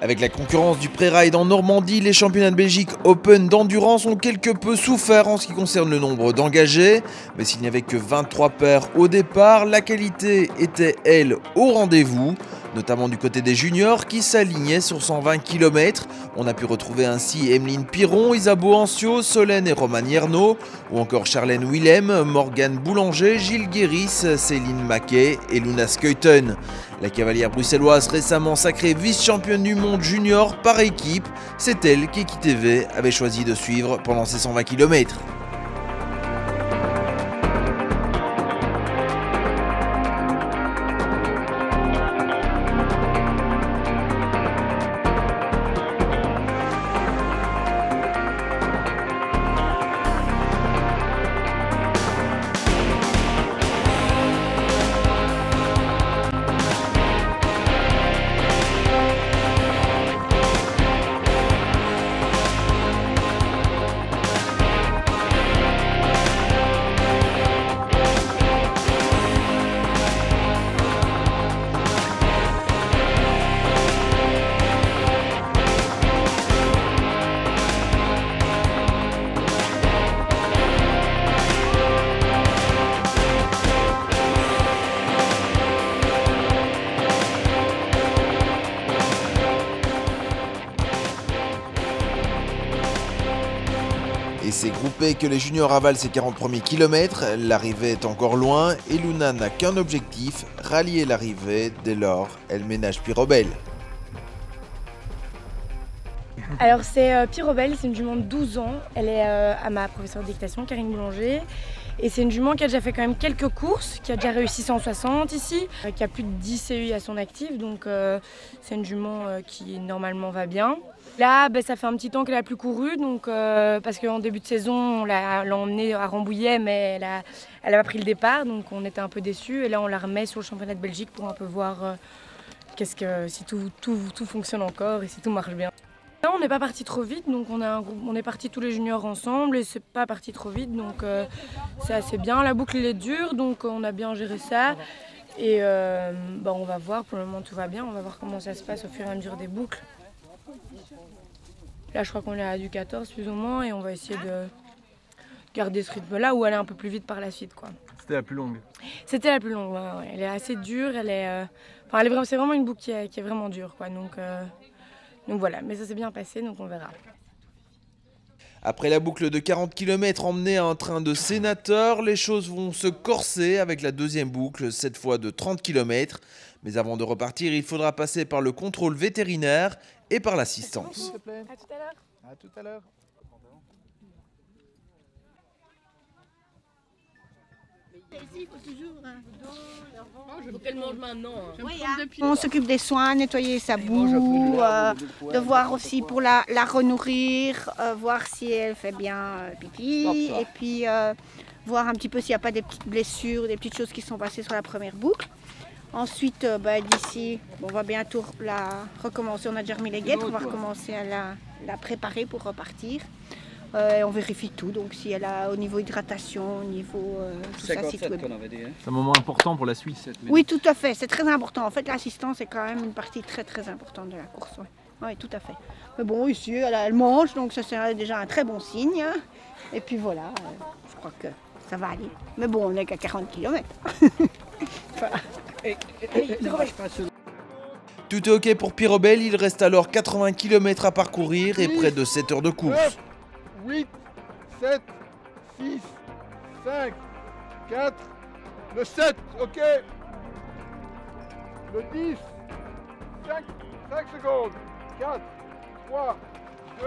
Avec la concurrence du pré-ride en Normandie, les championnats de Belgique Open d'endurance ont quelque peu souffert en ce qui concerne le nombre d'engagés. Mais s'il n'y avait que 23 paires au départ, la qualité était, elle, au rendez-vous. Notamment du côté des juniors qui s'alignaient sur 120 km. On a pu retrouver ainsi Emeline Piron, Isabeau Ancio, Solène et Romane Yerno, ou encore Charlène Willem, Morgane Boulanger, Gilles Guéris, Céline Maquet et Luna Skeuten. La cavalière bruxelloise récemment sacrée vice-championne du monde junior par équipe, c'est elle qu'Equipe TV avait choisi de suivre pendant ces 120 km. Et c'est groupé que les juniors avalent ces 40 premiers kilomètres, l'arrivée est encore loin et Luna n'a qu'un objectif, rallier l'arrivée, dès lors elle ménage Pirobel. Alors c'est Pirobel, c'est une jument de 12 ans, elle est à ma professeure de dictation, Karine Boulanger. Et c'est une jument qui a déjà fait quand même quelques courses, qui a déjà réussi 160 ici, qui a plus de 10 CUI à son actif, donc c'est une jument qui normalement va bien. Là, ça fait un petit temps qu'elle n'a plus couru, donc, parce qu'en début de saison, on l'a emmenée à Rambouillet, mais elle n'a pas pris le départ, donc on était un peu déçus. Et là, on la remet sur le championnat de Belgique pour un peu voir si tout fonctionne encore et si tout marche bien. Là, on n'est pas parti trop vite, donc on est parti tous les juniors ensemble et c'est pas parti trop vite, donc c'est assez bien. La boucle elle est dure, donc on a bien géré ça. Et on va voir, pour le moment tout va bien, on va voir comment ça se passe au fur et à mesure des boucles. Là, je crois qu'on est à du 14 plus ou moins et on va essayer de garder ce rythme-là ou aller un peu plus vite par la suite, quoi. C'était la plus longue? C'était la plus longue, ouais. Elle est assez dure, c'est vraiment une boucle qui est vraiment dure, quoi. Donc voilà, mais ça s'est bien passé, donc on verra. Après la boucle de 40 km emmenée à un train de sénateur, les choses vont se corser avec la deuxième boucle, cette fois de 30 km. Mais avant de repartir, il faudra passer par le contrôle vétérinaire et par l'assistance. À tout à l'heure. À tout à l'heure. On s'occupe des soins, nettoyer sa boue, de voir aussi pour la renourrir, voir si elle fait bien pipi, et puis voir un petit peu s'il n'y a pas des petites blessures, des petites choses qui sont passées sur la première boucle. Ensuite, d'ici, on va bientôt la recommencer, on a déjà remis les guêtres, on va recommencer à la préparer pour repartir. Et on vérifie tout, donc si elle a au niveau hydratation, au niveau tout ça, si tout est bon. C'est un moment important pour la suite. Oui, tout à fait, c'est très important. En fait, l'assistance est quand même une partie très très importante de la course. Oui, tout à fait. Mais bon, ici, elle mange, donc ça c'est déjà un très bon signe. Et puis voilà, je crois que ça va aller. Mais bon, on n'est qu'à 40 km. Voilà. Tout est ok pour Pirobel, il reste alors 80 km à parcourir et près de 7 heures de course. 8, 7, 6, 5, 4, le 7, ok. Le 10, 5 secondes, 4, 3, 2,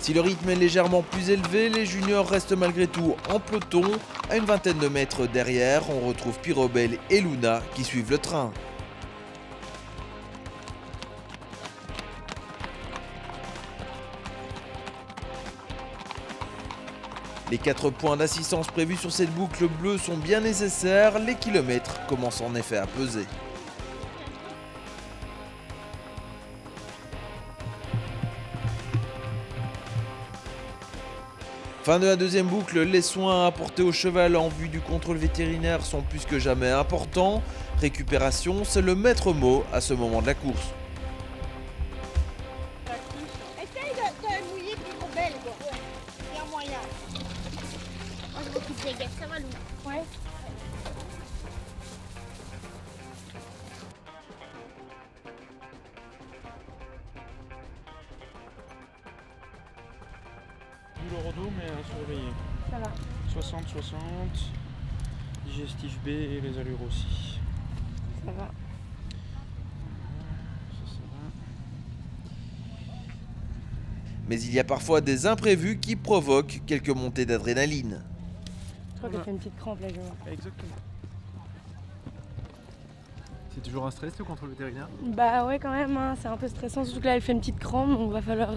Si le rythme est légèrement plus élevé, les juniors restent malgré tout en peloton. À une vingtaine de mètres derrière, on retrouve Pirobel et Luna qui suivent le train. Les 4 points d'assistance prévus sur cette boucle bleue sont bien nécessaires, les kilomètres commencent en effet à peser. Fin de la deuxième boucle, les soins apportés au cheval en vue du contrôle vétérinaire sont plus que jamais importants. Récupération, c'est le maître mot à ce moment de la course. Essaye de mouiller plus rebelle, quoi. Il y a moyen. Moi, je m'occupe des gars, ça va, Lou. Ouais. Douleur au dos, mais à surveiller. Ça va. 60-60, digestif B et les allures aussi. Ça va. Ça va. Mais il y a parfois des imprévus qui provoquent quelques montées d'adrénaline. Je crois qu'elle fait une petite crampe là, je vois. Exactement. C'est toujours un stress le contrôle vétérinaire? Bah ouais quand même, hein. C'est un peu stressant, surtout que là elle fait une petite crampe, donc va falloir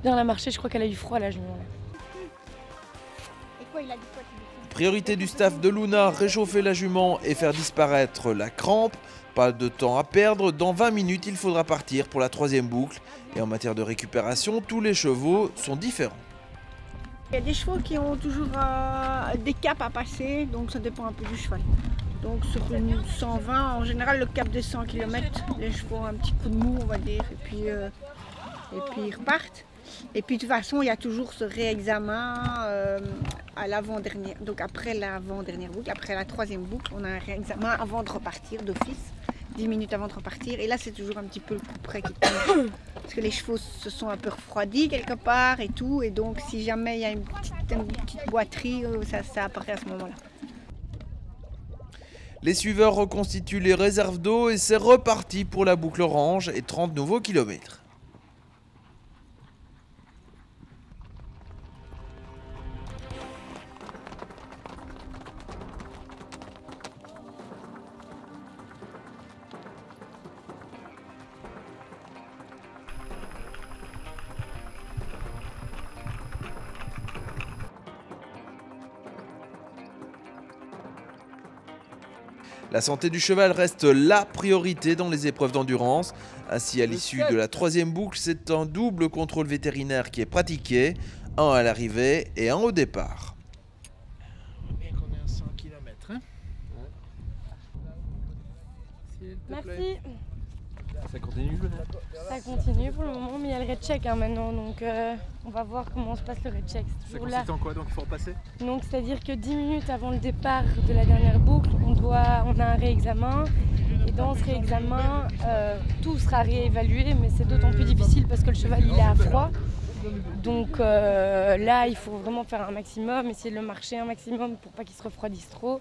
bien la marcher. Je crois qu'elle a eu froid là, je vois. Et quoi, il a dit quoi, tu dis? Priorité du staff de Luna, réchauffer la jument et faire disparaître la crampe. Pas de temps à perdre, dans 20 minutes il faudra partir pour la troisième boucle. Et en matière de récupération, tous les chevaux sont différents. Il y a des chevaux qui ont toujours des caps à passer, donc ça dépend un peu du cheval. Donc sur une 120, en général le cap des 100 km, les chevaux ont un petit coup de mou on va dire, et puis ils repartent. Et puis de toute façon il y a toujours ce réexamen à l'avant-dernière, donc après l'avant-dernière boucle, après la troisième boucle, on a un réexamen avant de repartir d'office, 10 minutes avant de repartir. Et là c'est toujours un petit peu le coup près qui tombe, parce que les chevaux se sont un peu refroidis quelque part et tout, et donc si jamais il y a une petite boiterie, ça apparaît à ce moment-là. Les suiveurs reconstituent les réserves d'eau et c'est reparti pour la boucle orange et 30 nouveaux kilomètres. La santé du cheval reste la priorité dans les épreuves d'endurance. Ainsi, à l'issue de la troisième boucle, c'est un double contrôle vétérinaire qui est pratiqué, un à l'arrivée et un au départ. On va bien qu'on est à 100 km. Hein? Merci. Ça continue, Luna? Ça continue pour le moment, mais il y a le red check hein, maintenant, donc on va voir comment se passe le red check. Ça C'est toujours consiste là. en quoi? Donc il faut repasser? Donc c'est-à-dire que 10 minutes avant le départ de la dernière boucle, on a un réexamen. Et dans ce réexamen, tout sera réévalué, mais c'est d'autant plus difficile parce que le cheval il est à froid. Donc là, il faut vraiment faire un maximum, essayer de le marcher un maximum pour pas qu'il se refroidisse trop.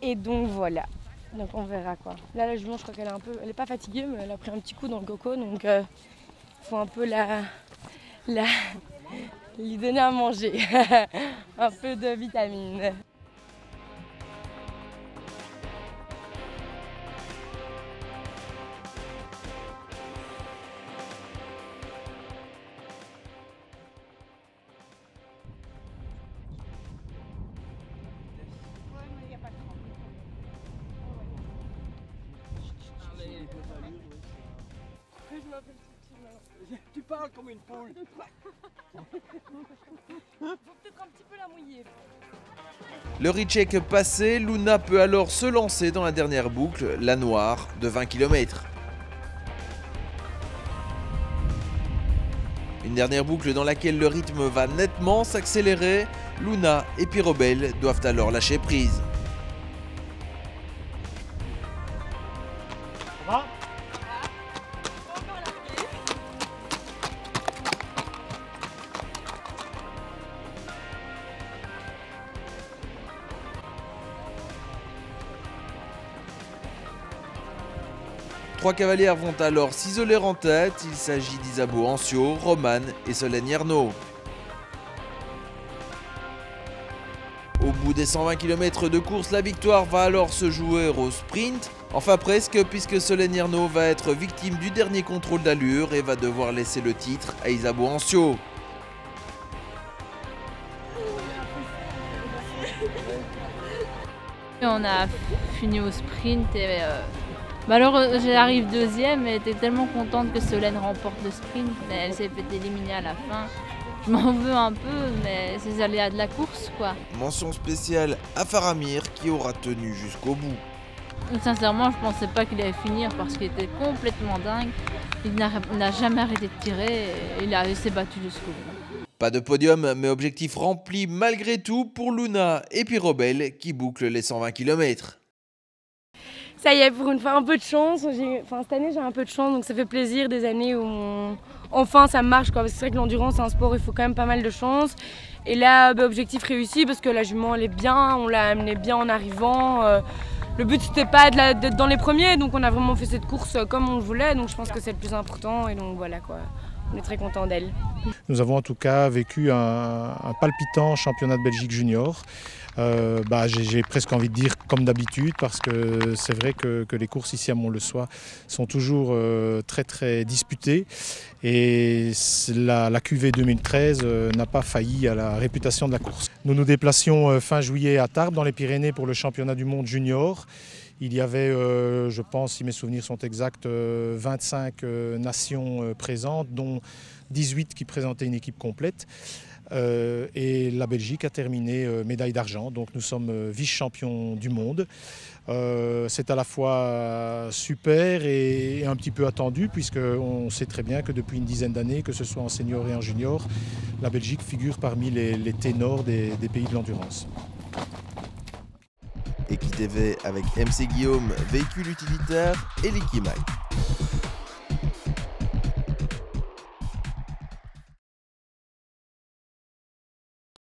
Et donc voilà. Donc on verra quoi. Là la jument je crois qu'elle est elle est pas fatiguée mais elle a pris un petit coup dans le coco donc il faut un peu lui donner à manger. Un peu de vitamines. Tu parles comme une poule. Faut peut-être un petit peu la mouiller. Le recheck passé, Luna peut alors se lancer dans la dernière boucle, la noire, de 20 km. Une dernière boucle dans laquelle le rythme va nettement s'accélérer. Luna et Pyrobel doivent alors lâcher prise. Trois cavalières vont alors s'isoler en tête. Il s'agit d'Isabeau Ancio, Romane et Solène Yernaud. Au bout des 120 km de course, la victoire va alors se jouer au sprint. Enfin presque, puisque Solène Yernaud va être victime du dernier contrôle d'allure et va devoir laisser le titre à Izabeau Ancio. On a fini au sprint et alors j'arrive deuxième et j'étais tellement contente que Solène remporte le sprint, mais elle s'est fait éliminer à la fin. je m'en veux un peu, mais c'est les aléas de la course, quoi. Mention spéciale à Faramir qui aura tenu jusqu'au bout. Sincèrement, je pensais pas qu'il allait finir parce qu'il était complètement dingue. Il n'a jamais arrêté de tirer et il s'est battu jusqu'au bout. Pas de podium, mais objectif rempli malgré tout pour Luna et Pyrobel qui bouclent les 120 km. Ça y est, pour une fois, un peu de chance. Cette année, j'ai un peu de chance, donc ça fait plaisir des années où enfin ça marche, quoi. Parce que c'est vrai que l'endurance, c'est un sport où il faut quand même pas mal de chance. Et là, objectif réussi parce que la jument, elle est bien, on l'a amenée bien en arrivant. Le but, c'était pas d'être dans les premiers, donc on a vraiment fait cette course comme on le voulait. Donc je pense que c'est le plus important et donc voilà, quoi. On est très contents d'elle. Nous avons en tout cas vécu un palpitant championnat de Belgique junior. J'ai presque envie de dire comme d'habitude parce que c'est vrai que les courses ici à Mont-le-Soie sont toujours très très disputées et la QV 2013 n'a pas failli à la réputation de la course. Nous nous déplacions fin juillet à Tarbes dans les Pyrénées pour le championnat du monde junior. Il y avait, je pense, si mes souvenirs sont exacts, 25 nations présentes, dont 18 qui présentaient une équipe complète. Et la Belgique a terminé médaille d'argent, donc nous sommes vice-champions du monde. C'est à la fois super et un petit peu attendu, puisqu'on sait très bien que depuis une dizaine d'années, que ce soit en senior et en junior, la Belgique figure parmi les ténors des pays de l'endurance. EquiTV avec MC Guillaume, véhicule utilitaire et Liquimac.